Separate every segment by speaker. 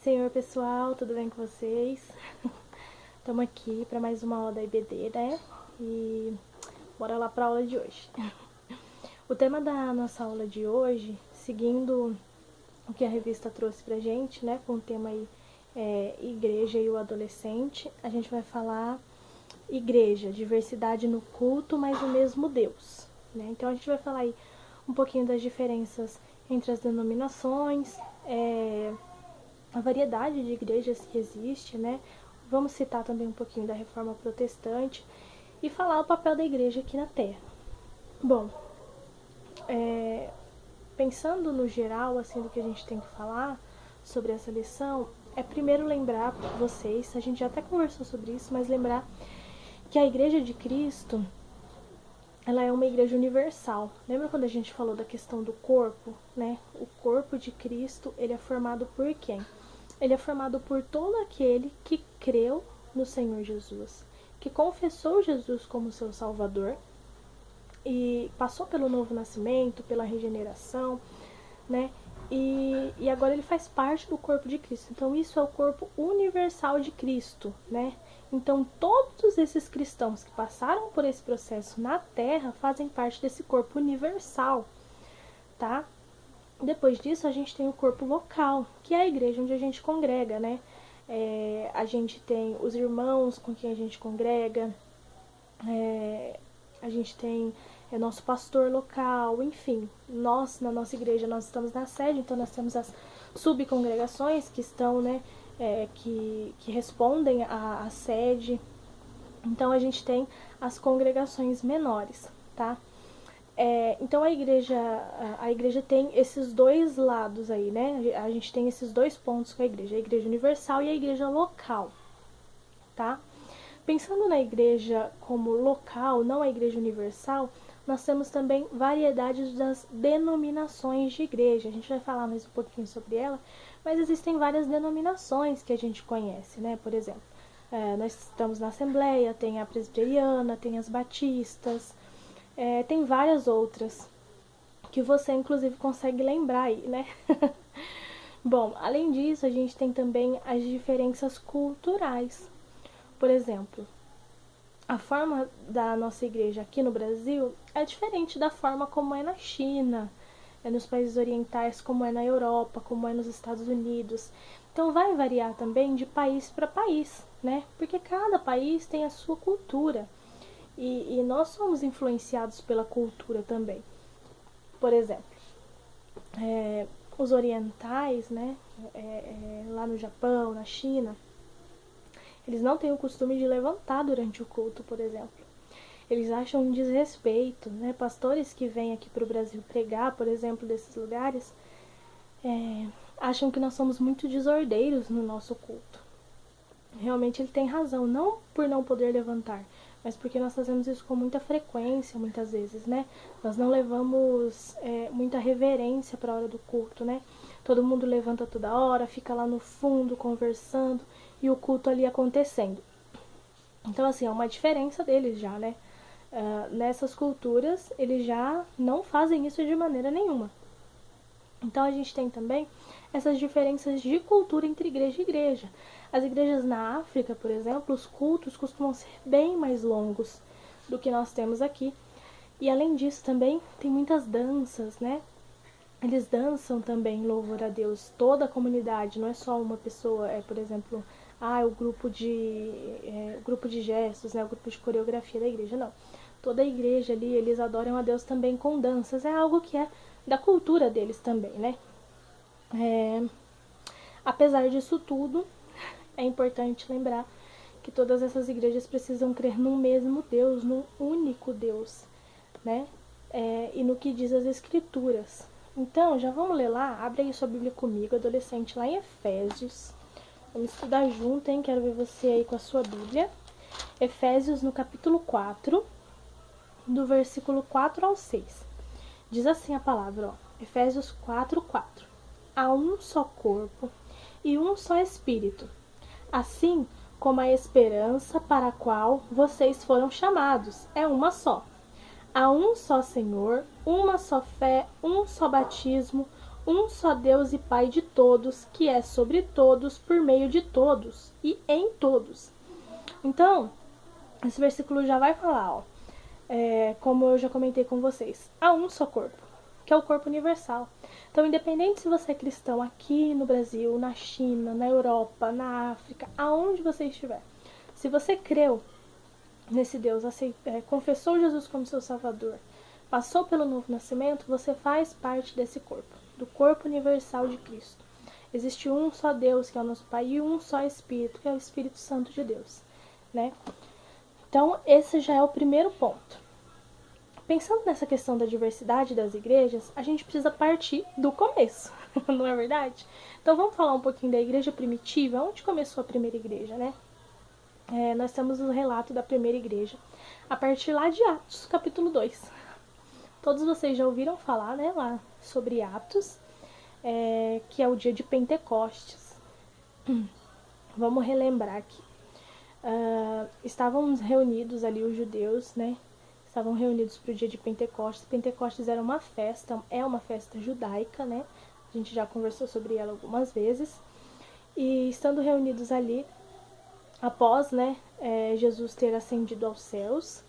Speaker 1: Senhor, pessoal, tudo bem com vocês? Estamos aqui para mais uma aula da IBD, né? E bora lá para a aula de hoje. O tema da nossa aula de hoje, seguindo o que a revista trouxe pra gente, né? Com o tema aí, Igreja e o Adolescente, a gente vai falar Igreja, diversidade no culto, mas o mesmo Deus, né? Então a gente vai falar aí um pouquinho das diferenças entre as denominações, a variedade de igrejas que existe, né? Vamos citar também um pouquinho da Reforma Protestante e falar o papel da igreja aqui na Terra. Bom, pensando no geral, assim, do que a gente tem que falar sobre essa lição, é primeiro lembrar vocês, a gente já até conversou sobre isso, mas lembrar que a Igreja de Cristo, ela é uma igreja universal. Lembra quando a gente falou da questão do corpo, né? O corpo de Cristo, ele é formado por quem? Ele é formado por todo aquele que creu no Senhor Jesus, que confessou Jesus como seu Salvador e passou pelo novo nascimento, pela regeneração, né? E agora ele faz parte do corpo de Cristo. Então isso é o corpo universal de Cristo, né? Então todos esses cristãos que passaram por esse processo na Terra fazem parte desse corpo universal, tá? Depois disso a gente tem o corpo local, que é a igreja onde a gente congrega, né? A gente tem os irmãos com quem a gente congrega, a gente tem nosso pastor local, enfim. Nós, na nossa igreja, nós estamos na sede, então nós temos as subcongregações que estão, né, que respondem à sede. Então a gente tem as congregações menores, tá? Então a igreja tem esses dois lados aí, né? A gente tem esses dois pontos com a igreja universal e a igreja local, tá? Pensando na igreja como local, não a igreja universal, nós temos também variedades das denominações de igreja. A gente vai falar mais um pouquinho sobre ela, mas existem várias denominações que a gente conhece, né? Por exemplo, nós estamos na Assembleia, tem a Presbiteriana, tem as Batistas, tem várias outras que você inclusive consegue lembrar aí, né? Bom, além disso, a gente tem também as diferenças culturais. Por exemplo, a forma da nossa igreja aqui no Brasil é diferente da forma como é na China, nos países orientais, como é na Europa, como é nos Estados Unidos. Então vai variar também de país para país, né? Porque cada país tem a sua cultura. E nós somos influenciados pela cultura também. Por exemplo, os orientais, né, lá no Japão, na China, eles não têm o costume de levantar durante o culto, por exemplo. Eles acham um desrespeito, né? Pastores que vêm aqui para o Brasil pregar, por exemplo, desses lugares, acham que nós somos muito desordeiros no nosso culto. Realmente ele tem razão, não por não poder levantar, mas porque nós fazemos isso com muita frequência, muitas vezes, né? Nós não levamos muita reverência para a hora do culto, né? Todo mundo levanta toda hora, fica lá no fundo conversando e o culto ali acontecendo. Então, assim, é uma diferença deles já, né? Nessas culturas, eles já não fazem isso de maneira nenhuma. Então, a gente tem também essas diferenças de cultura entre igreja e igreja. As igrejas na África, por exemplo, os cultos costumam ser bem mais longos do que nós temos aqui. E além disso também tem muitas danças, né? Eles dançam também louvor a Deus, toda a comunidade, não é só uma pessoa, por exemplo, o grupo de gestos, né? O grupo de coreografia da igreja, não. Toda a igreja ali, eles adoram a Deus também com danças, é algo que é da cultura deles também, né? Apesar disso tudo, é importante lembrar que todas essas igrejas precisam crer num mesmo Deus, num único Deus, né? E no que diz as Escrituras. Então, já vamos ler lá, abre aí sua Bíblia comigo, adolescente, lá em Efésios. Vamos estudar junto, hein? Quero ver você aí com a sua Bíblia. Efésios no capítulo 4, do versículo 4 ao 6. Diz assim a palavra, ó, Efésios 4, 4. Há um só corpo e um só Espírito, assim como a esperança para a qual vocês foram chamados é uma só. Há um só Senhor, uma só fé, um só batismo, um só Deus e Pai de todos, que é sobre todos, por meio de todos e em todos. Então, esse versículo já vai falar, ó, como eu já comentei com vocês, há um só corpo, que é o corpo universal. Então, independente se você é cristão aqui no Brasil, na China, na Europa, na África, aonde você estiver, se você creu nesse Deus, confessou Jesus como seu Salvador, passou pelo novo nascimento, você faz parte desse corpo, do corpo universal de Cristo. Existe um só Deus, que é o nosso Pai, e um só Espírito, que é o Espírito Santo de Deus, né? Então, esse já é o primeiro ponto. Pensando nessa questão da diversidade das igrejas, a gente precisa partir do começo, não é verdade? Então, vamos falar um pouquinho da igreja primitiva, onde começou a primeira igreja, né? Nós temos o relato da primeira igreja, a partir lá de Atos, capítulo 2. Todos vocês já ouviram falar, né, lá sobre Atos, que é o dia de Pentecostes. Vamos relembrar aqui. Estavam reunidos ali os judeus, né? Estavam reunidos para o dia de Pentecostes. Pentecostes era uma festa, é uma festa judaica, né? A gente já conversou sobre ela algumas vezes. E estando reunidos ali, após, né, Jesus ter ascendido aos céus,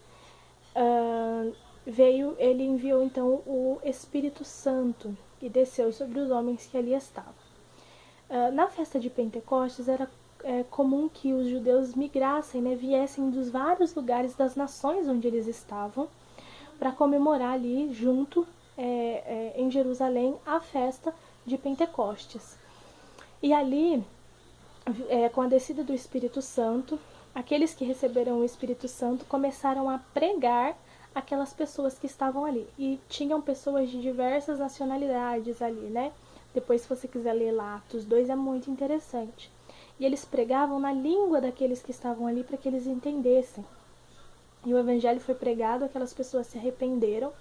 Speaker 1: ele enviou então o Espírito Santo e desceu sobre os homens que ali estavam. Na festa de Pentecostes era comum que os judeus migrassem, né, viessem dos vários lugares das nações onde eles estavam para comemorar ali junto em Jerusalém a festa de Pentecostes. E ali, com a descida do Espírito Santo, aqueles que receberam o Espírito Santo começaram a pregar aquelas pessoas que estavam ali. E tinham pessoas de diversas nacionalidades ali, né? Depois, se você quiser ler lá, Atos 2, é muito interessante. E eles pregavam na língua daqueles que estavam ali para que eles entendessem. E o evangelho foi pregado, aquelas pessoas se arrependeram.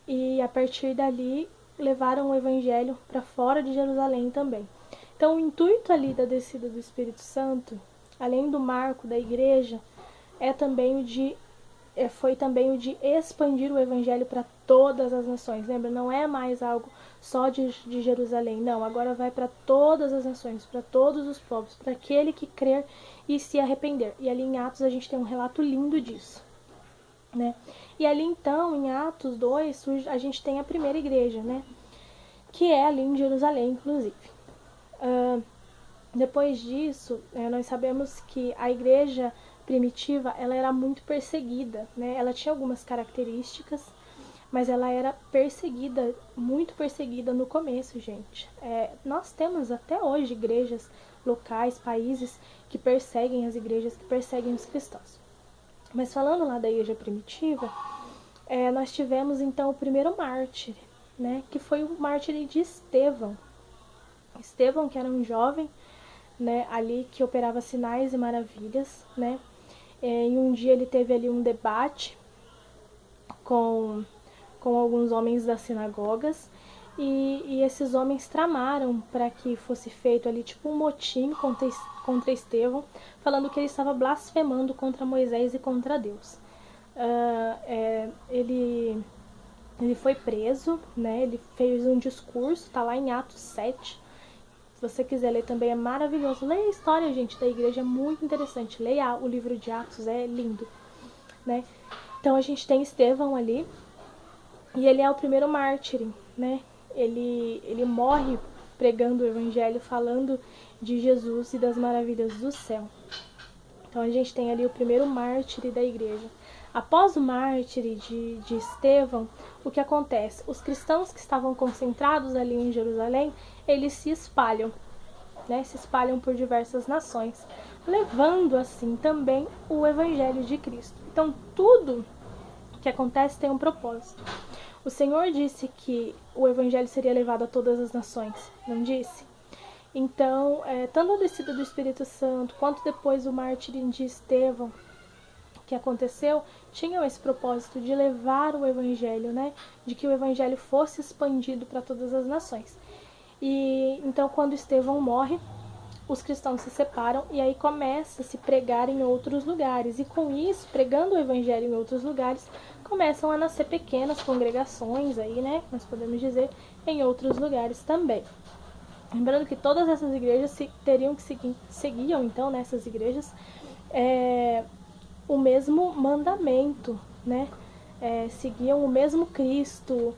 Speaker 1: E a partir dali, levaram o evangelho para fora de Jerusalém também. Então, o intuito ali da descida do Espírito Santo, além do marco da igreja, foi também o de expandir o evangelho para todas as nações. Lembra? Não é mais algo só de Jerusalém. Não, agora vai para todas as nações, para todos os povos, para aquele que crer e se arrepender. E ali em Atos a gente tem um relato lindo disso, né? E ali então, em Atos 2, a gente tem a primeira igreja, né? Que é ali em Jerusalém, inclusive. Depois disso, nós sabemos que a igreja primitiva, ela era muito perseguida, né? Ela tinha algumas características, mas ela era perseguida, muito perseguida no começo, gente. Nós temos até hoje igrejas locais, países que perseguem as igrejas, que perseguem os cristãos. Mas falando lá da igreja primitiva, nós tivemos então o primeiro mártir, né? Que foi o mártir de Estevão. Estevão, que era um jovem, né, ali que operava sinais e maravilhas, né? E um dia ele teve ali um debate com alguns homens das sinagogas e esses homens tramaram para que fosse feito ali tipo um motim contra Estevão, falando que ele estava blasfemando contra Moisés e contra Deus. Ele foi preso, né? Ele fez um discurso, tá lá em Atos 7. Se você quiser ler também, é maravilhoso. Leia a história, gente, da igreja, é muito interessante. Leia o livro de Atos, é lindo, né? Então a gente tem Estevão ali, e ele é o primeiro mártir, né? Ele morre pregando o evangelho, falando de Jesus e das maravilhas do céu. Então a gente tem ali o primeiro mártir da igreja. Após o mártir de Estevão, o que acontece? Os cristãos que estavam concentrados ali em Jerusalém, eles se espalham, né? Se espalham por diversas nações, levando assim também o evangelho de Cristo. Então tudo que acontece tem um propósito. O Senhor disse que o evangelho seria levado a todas as nações, não disse? Então, tanto a descida do Espírito Santo, quanto depois o mártir de Estevão, que aconteceu, tinham esse propósito de levar o evangelho, né? De que o evangelho fosse expandido para todas as nações. E então, quando Estevão morre, os cristãos se separam e aí começa a se pregar em outros lugares. E com isso, pregando o evangelho em outros lugares, começam a nascer pequenas congregações aí, né? Nós podemos dizer, em outros lugares também. Lembrando que todas essas igrejas teriam que seguiam, então, nessas igrejas, o mesmo mandamento, né? Seguiam o mesmo Cristo,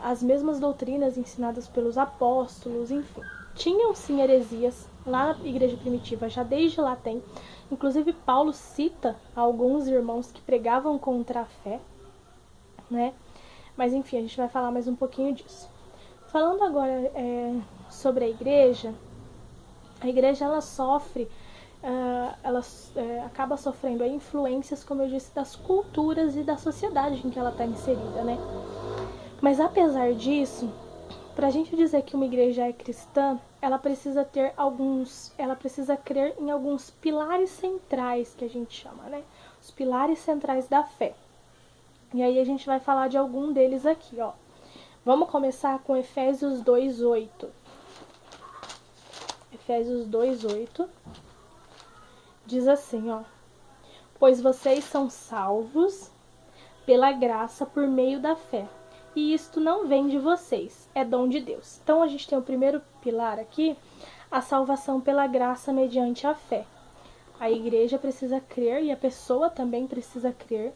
Speaker 1: as mesmas doutrinas ensinadas pelos apóstolos, enfim. Tinham sim heresias lá na igreja primitiva, já desde lá tem. Inclusive Paulo cita alguns irmãos que pregavam contra a fé, né? Mas enfim, a gente vai falar mais um pouquinho disso. Falando agora sobre a igreja ela sofre, acaba sofrendo influências, como eu disse, das culturas e da sociedade em que ela está inserida, né? Mas apesar disso, para a gente dizer que uma igreja é cristã, ela precisa crer em alguns pilares centrais, que a gente chama, né? Os pilares centrais da fé. E aí a gente vai falar de algum deles aqui, ó. Vamos começar com Efésios 2:8. Efésios 2:8 diz assim, ó: pois vocês são salvos pela graça por meio da fé. E isto não vem de vocês, é dom de Deus. Então a gente tem o primeiro pilar aqui, a salvação pela graça mediante a fé. A igreja precisa crer, e a pessoa também precisa crer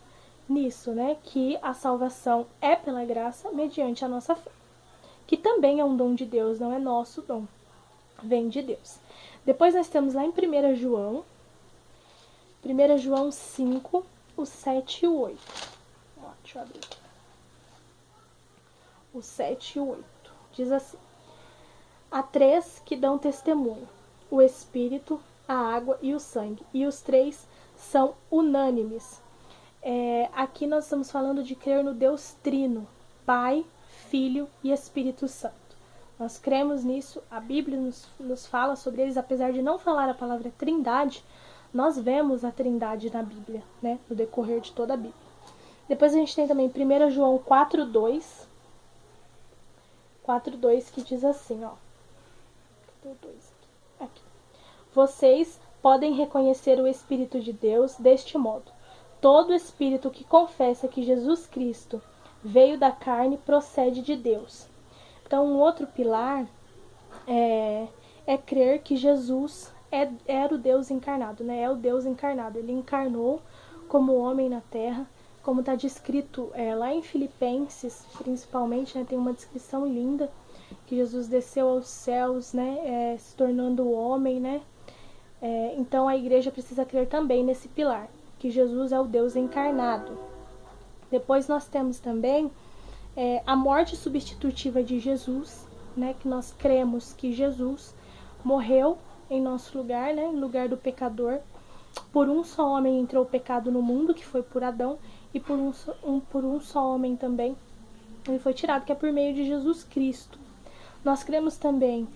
Speaker 1: nisso, né? Que a salvação é pela graça mediante a nossa fé. Que também é um dom de Deus, não é nosso dom. Vem de Deus. Depois nós temos lá em 1 João 5, o 7 e o 8. Ó, deixa eu abrir aqui. O 7 e o 8. Diz assim: há três que dão testemunho: o Espírito, a água e o sangue. E os três são unânimes. Aqui nós estamos falando de crer no Deus Trino, Pai, Filho e Espírito Santo. Nós cremos nisso, a Bíblia nos fala sobre eles, apesar de não falar a palavra Trindade, nós vemos a Trindade na Bíblia, né, no decorrer de toda a Bíblia. Depois a gente tem também 1 João 4:2, que diz assim, ó. Cadê o 2 aqui? Vocês podem reconhecer o Espírito de Deus deste modo: todo espírito que confessa que Jesus Cristo veio da carne procede de Deus. Então, um outro pilar é crer que Jesus era o Deus encarnado, né? É o Deus encarnado. Ele encarnou como homem na terra, como está descrito lá em Filipenses, principalmente, né? Tem uma descrição linda que Jesus desceu aos céus, né? Se tornando homem, né? Então, a igreja precisa crer também nesse pilar, que Jesus é o Deus encarnado. Depois nós temos também a morte substitutiva de Jesus, né, que nós cremos que Jesus morreu em nosso lugar, né, em lugar do pecador. Por um só homem entrou o pecado no mundo, que foi por Adão, e por um só homem também ele foi tirado, que é por meio de Jesus Cristo. Nós cremos também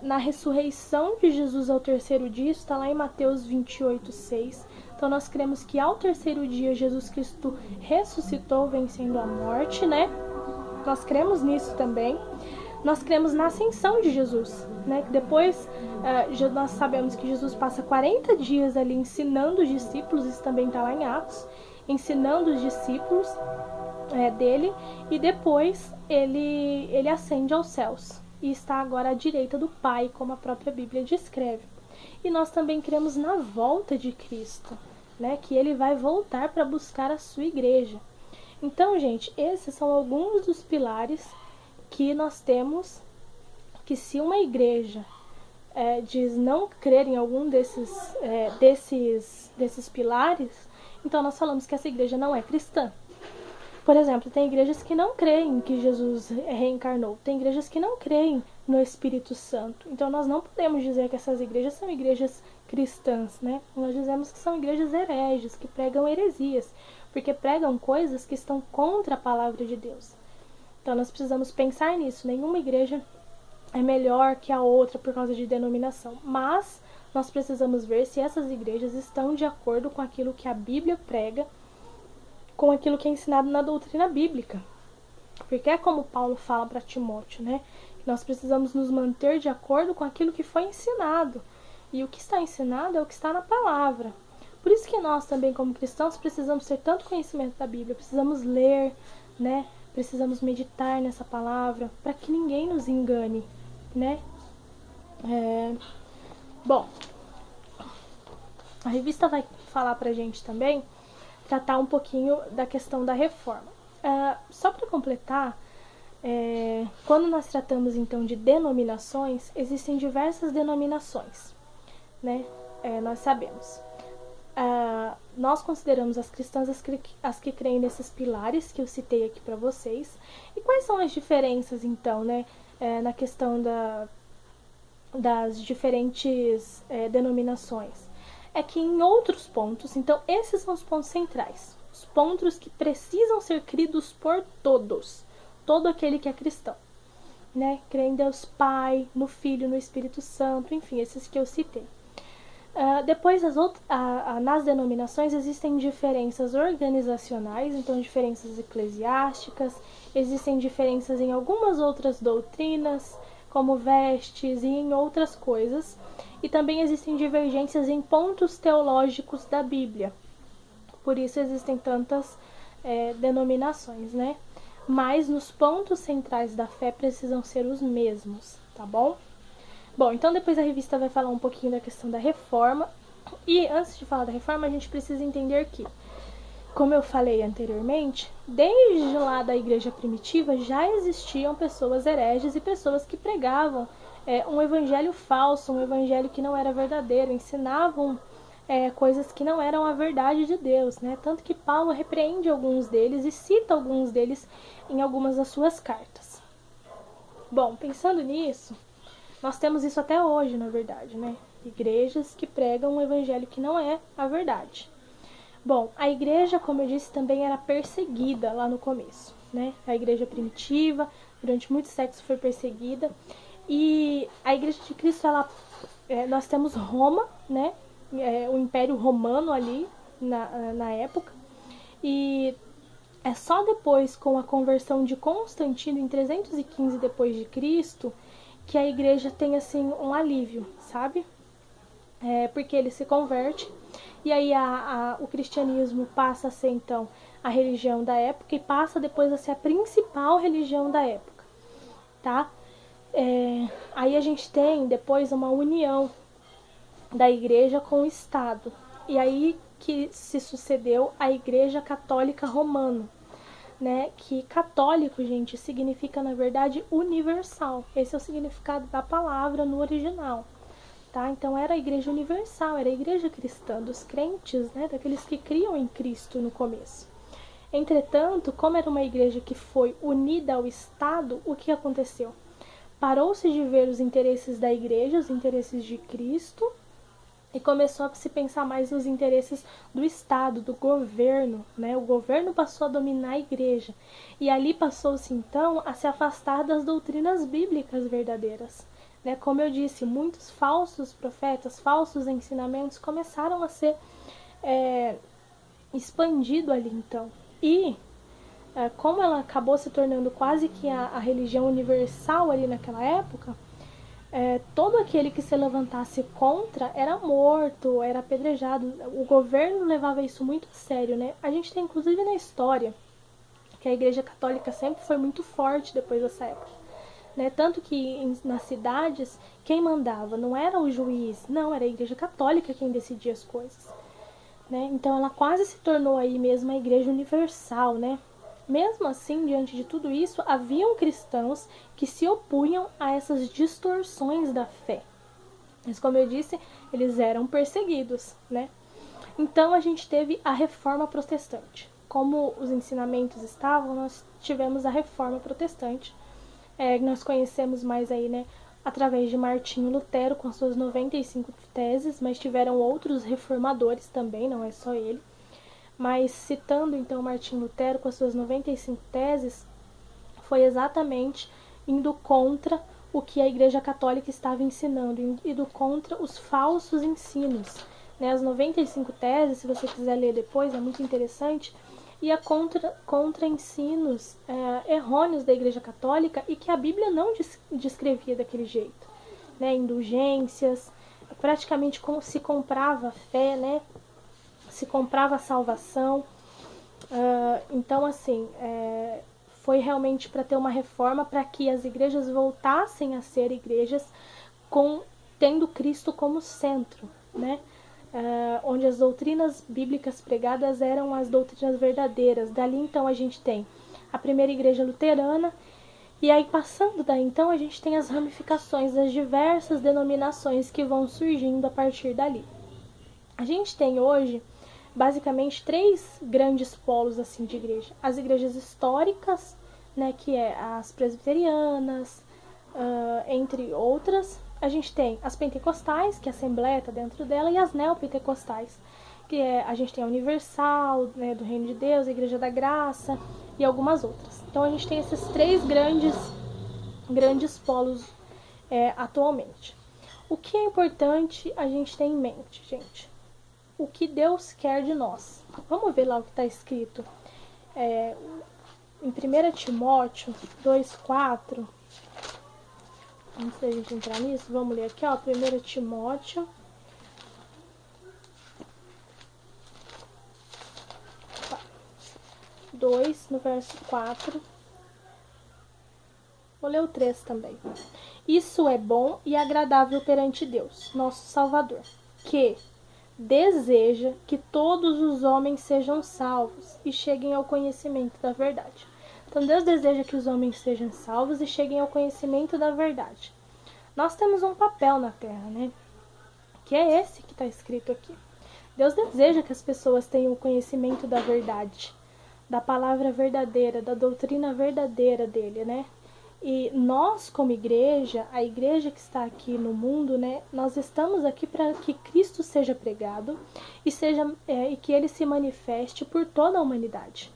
Speaker 1: na ressurreição de Jesus ao terceiro dia, isso está lá em Mateus 28:6. Então nós cremos que ao terceiro dia Jesus Cristo ressuscitou, vencendo a morte, né? Nós cremos nisso também. Nós cremos na ascensão de Jesus, né? Que depois nós sabemos que Jesus passa 40 dias ali ensinando os discípulos, isso também está lá em Atos, ensinando os discípulos dele, e depois ele ascende aos céus e está agora à direita do Pai, como a própria Bíblia descreve. E nós também cremos na volta de Cristo, né? Que ele vai voltar para buscar a sua igreja. Então, gente, esses são alguns dos pilares que nós temos, que se uma igreja diz não crer em algum desses pilares, então nós falamos que essa igreja não é cristã. Por exemplo, tem igrejas que não creem que Jesus reencarnou, tem igrejas que não creem no Espírito Santo. Então nós não podemos dizer que essas igrejas são igrejas cristãs, né? Nós dizemos que são igrejas hereges, que pregam heresias, porque pregam coisas que estão contra a palavra de Deus. Então nós precisamos pensar nisso. Nenhuma igreja é melhor que a outra por causa de denominação, mas nós precisamos ver se essas igrejas estão de acordo com aquilo que a Bíblia prega, com aquilo que é ensinado na doutrina bíblica. Porque é como Paulo fala para Timóteo, né? Nós precisamos nos manter de acordo com aquilo que foi ensinado. E o que está ensinado é o que está na palavra. Por isso que nós também, como cristãos, precisamos ter tanto conhecimento da Bíblia, precisamos ler, né? precisamos meditar nessa palavra para que ninguém nos engane, né? Bom, a revista vai falar pra gente também, tratar um pouquinho da questão da reforma. Só para completar, quando nós tratamos então de denominações, existem diversas denominações, né? Nós sabemos. Nós consideramos as cristãs as que creem nesses pilares que eu citei aqui para vocês. E quais são as diferenças então, né? Na questão das diferentes denominações? É que em outros pontos, então esses são os pontos centrais, os pontos que precisam ser cridos por todos, todo aquele que é cristão, né? Crê em Deus Pai, no Filho, no Espírito Santo, enfim, esses que eu citei. Depois, nas denominações existem diferenças organizacionais, então diferenças eclesiásticas, existem diferenças em algumas outras doutrinas, como vestes e em outras coisas, e também existem divergências em pontos teológicos da Bíblia. Por isso existem tantas denominações, né? Mas nos pontos centrais da fé precisam ser os mesmos, tá bom? Bom, então depois a revista vai falar um pouquinho da questão da reforma. E antes de falar da reforma, a gente precisa entender que, como eu falei anteriormente, desde lá da igreja primitiva já existiam pessoas hereges e pessoas que pregavam um evangelho falso, um evangelho que não era verdadeiro, ensinavam coisas que não eram a verdade de Deus, né? Tanto que Paulo repreende alguns deles e cita alguns deles em algumas das suas cartas. Bom, pensando nisso, nós temos isso até hoje, na verdade, né? Igrejas que pregam um evangelho que não é a verdade. Bom, a igreja, como eu disse, também era perseguida lá no começo, né? A igreja primitiva, durante muitos séculos foi perseguida. E a igreja de Cristo, nós temos Roma, né? O Império Romano ali, na época. E é só depois, com a conversão de Constantino, em 315 depois de Cristo, que a igreja tem, assim, um alívio, sabe? Porque ele se converte, e aí o cristianismo passa a ser, então, a religião da época, e passa depois a ser a principal religião da época, tá? Aí a gente tem, depois, uma união da igreja com o Estado, e aí que se sucedeu a Igreja Católica Romana, né? Que católico, gente, significa, na verdade, universal. Esse é o significado da palavra no original, tá? Então era a igreja universal, era a igreja cristã, dos crentes, né? Daqueles que criam em Cristo no começo. Entretanto, como era uma igreja que foi unida ao Estado, o que aconteceu? Parou-se de ver os interesses da igreja, os interesses de Cristo, e começou a se pensar mais nos interesses do Estado, do governo, né? O governo passou a dominar a igreja. E ali passou-se, então, a se afastar das doutrinas bíblicas verdadeiras, né? Como eu disse, muitos falsos profetas, falsos ensinamentos começaram a ser expandidos ali, então. E como ela acabou se tornando quase que a religião universal ali naquela época, todo aquele que se levantasse contra era morto, era apedrejado. O governo levava isso muito a sério, né? A gente tem, inclusive, na história que a Igreja Católica sempre foi muito forte depois dessa época, né? Tanto que nas cidades, quem mandava não era o juiz, não, era a Igreja Católica quem decidia as coisas, né? Então ela quase se tornou aí mesmo a Igreja Universal, né? Mesmo assim, diante de tudo isso, haviam cristãos que se opunham a essas distorções da fé. Mas, como eu disse, eles eram perseguidos, né? Então, a gente teve a Reforma Protestante. Como os ensinamentos estavam, nós tivemos a Reforma Protestante. Nós conhecemos mais aí, né? Através de Martinho Lutero, com as suas 95 teses, mas tiveram outros reformadores também, não é só ele. Mas citando então Martinho Lutero com as suas 95 teses, foi exatamente indo contra o que a Igreja Católica estava ensinando, indo contra os falsos ensinos, né? As 95 teses, se você quiser ler depois, é muito interessante, ia contra ensinos errôneos da Igreja Católica e que a Bíblia não descrevia daquele jeito, né? Indulgências, praticamente como se comprava a fé, né? Se comprava a salvação. Então, assim, foi realmente para ter uma reforma, para que as igrejas voltassem a ser igrejas tendo Cristo como centro, né? Onde as doutrinas bíblicas pregadas eram as doutrinas verdadeiras. Dali então a gente tem a primeira igreja luterana, e aí passando daí então a gente tem as ramificações das diversas denominações que vão surgindo a partir dali. A gente tem hoje basicamente 3 grandes polos assim de igreja. As igrejas históricas, né, que é as presbiterianas, entre outras. A gente tem as pentecostais, que a Assembleia está dentro dela, e as neopentecostais, que a gente tem a Universal, né, do Reino de Deus, a Igreja da Graça e algumas outras. Então a gente tem esses 3 grandes polos atualmente. O que é importante a gente ter em mente, gente? O que Deus quer de nós. Vamos ver lá o que está escrito em 1 Timóteo 2,4. Antes da gente entrar nisso, vamos ler aqui, ó, 1 Timóteo 2, no verso 4. Vou ler o 3 também. Isso é bom e agradável perante Deus, nosso Salvador, que deseja que todos os homens sejam salvos e cheguem ao conhecimento da verdade. Então Deus deseja que os homens sejam salvos e cheguem ao conhecimento da verdade. Nós temos um papel na Terra, né? Que é esse que está escrito aqui. Deus deseja que as pessoas tenham o conhecimento da verdade, da palavra verdadeira, da doutrina verdadeira dele, né? E nós, como igreja, a igreja que está aqui no mundo, né? Nós estamos aqui para que Cristo seja pregado e que ele se manifeste por toda a humanidade.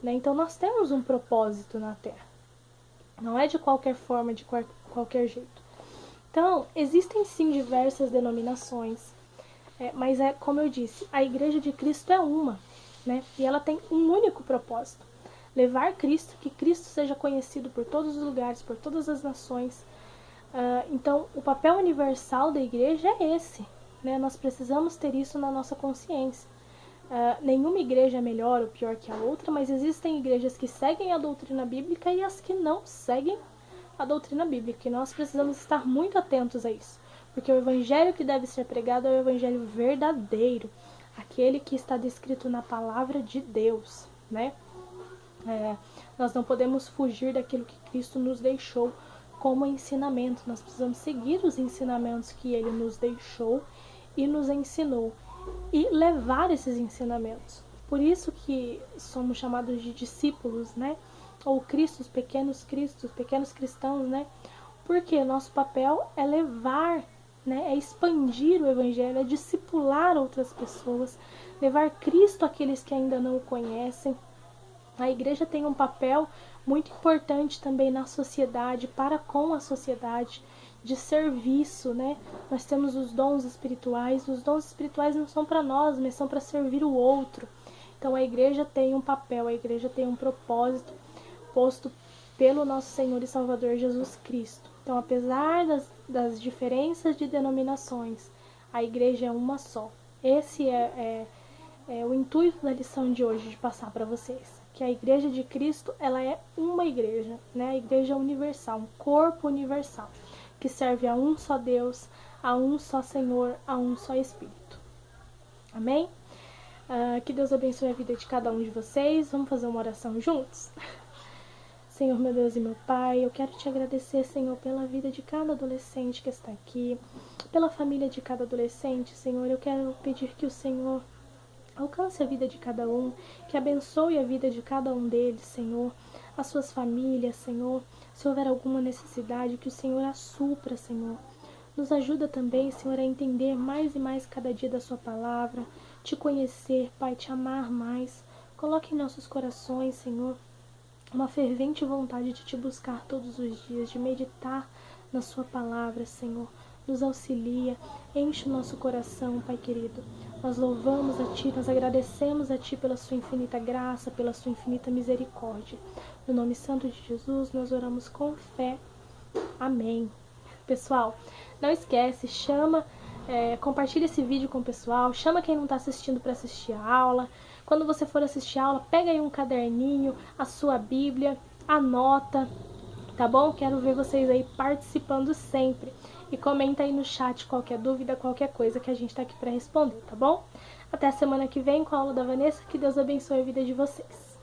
Speaker 1: Né? Então nós temos um propósito na Terra. Não é de qualquer forma, de qualquer jeito. Então, existem sim diversas denominações, mas como eu disse, a Igreja de Cristo é uma, né? E ela tem um único propósito: levar Cristo, que Cristo seja conhecido por todos os lugares, por todas as nações. Então, o papel universal da igreja é esse, né? Nós precisamos ter isso na nossa consciência. Nenhuma igreja é melhor ou pior que a outra, mas existem igrejas que seguem a doutrina bíblica e as que não seguem a doutrina bíblica, e nós precisamos estar muito atentos a isso, porque o evangelho que deve ser pregado é o evangelho verdadeiro, aquele que está descrito na palavra de Deus, né? Nós não podemos fugir daquilo que Cristo nos deixou como ensinamento. Nós precisamos seguir os ensinamentos que ele nos deixou e nos ensinou e levar esses ensinamentos. Por isso que somos chamados de discípulos, né? Ou pequenos cristãos, né? Porque nosso papel é levar, né? É expandir o evangelho, é discipular outras pessoas, levar Cristo àqueles que ainda não o conhecem. A igreja tem um papel muito importante também na sociedade, para com a sociedade, de serviço, né? Nós temos os dons espirituais não são para nós, mas são para servir o outro. Então a igreja tem um papel, a igreja tem um propósito posto pelo nosso Senhor e Salvador Jesus Cristo. Então, apesar das diferenças de denominações, a igreja é uma só. Esse é o intuito da lição de hoje, de passar para vocês. Que a igreja de Cristo, ela é uma igreja, né? A igreja universal, um corpo universal, que serve a um só Deus, a um só Senhor, a um só Espírito. Amém? Que Deus abençoe a vida de cada um de vocês. Vamos fazer uma oração juntos? Senhor, meu Deus e meu Pai, eu quero te agradecer, Senhor, pela vida de cada adolescente que está aqui, pela família de cada adolescente, Senhor. Eu quero pedir que o Senhor alcance a vida de cada um, que abençoe a vida de cada um deles, Senhor, as suas famílias, Senhor. Se houver alguma necessidade, que o Senhor a supra, Senhor. Nos ajuda também, Senhor, a entender mais e mais cada dia da sua palavra, te conhecer, Pai, te amar mais. Coloque em nossos corações, Senhor, uma fervente vontade de te buscar todos os dias, de meditar na sua palavra, Senhor. Nos auxilia, enche o nosso coração, Pai querido. Nós louvamos a Ti, nós agradecemos a Ti pela Sua infinita graça, pela Sua infinita misericórdia. No nome santo de Jesus, nós oramos com fé. Amém. Pessoal, não esquece, compartilha esse vídeo com o pessoal, chama quem não está assistindo para assistir a aula. Quando você for assistir a aula, pega aí um caderninho, a sua Bíblia anota, tá bom? Quero ver vocês aí participando sempre. E comenta aí no chat qualquer dúvida, qualquer coisa que a gente tá aqui pra responder, tá bom? Até a semana que vem com a aula da Vanessa. Que Deus abençoe a vida de vocês.